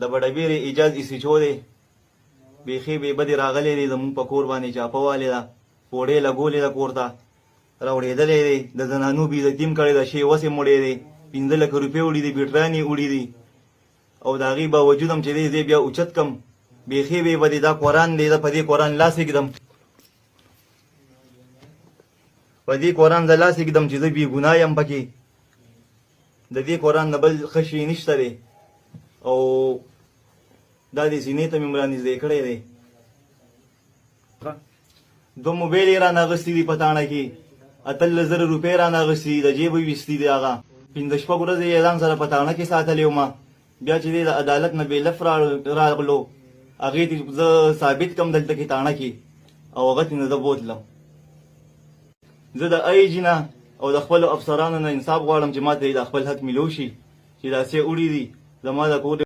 د بډبیرې اجاز ایسیچو دی بیخي بې بدې راغلی دی زمونږ په کور باندې چاپه والې ده پوړې لګولې ده کور ته راوړېدلی دی د زنانو بېعزتي هم کړې ده شی وس یې مړی دی 15 لکه روپۍ وړي دي بیټران یې وړي دي او د هغې باوجود هم چې دی زه بیا اوچت کم بیخي بې بدې دا قرآن دی زه په دې قرآن لاس ایږدم په دې قرآن زه لاس ایږدم چې زه بې ګناه یم پکې د دې قرآن نه بل ښه شی نشته دی او دا دې سینې ته مې مې رانږدې کړی دی 2 موبایل یې رانه اخیستي دي په تاڼه کې 18,000 روپۍ رانه اخیستي دي د جیب یې ویستي دی هغه 5-6 ورځې یې ځان سره په تاڼه کې ساتلی وم بیا چې دی د عدالت نه بېلف راغلو هغې ته زه ثابت کم دلته کې تاڼه کې او هغه ته نه زه بوتلم زه د IGP نه او د خپلو افسرانو نه انصاف غواړم چې ما ته د خپل حق میلو شي چې داسې وړي دي زما د کور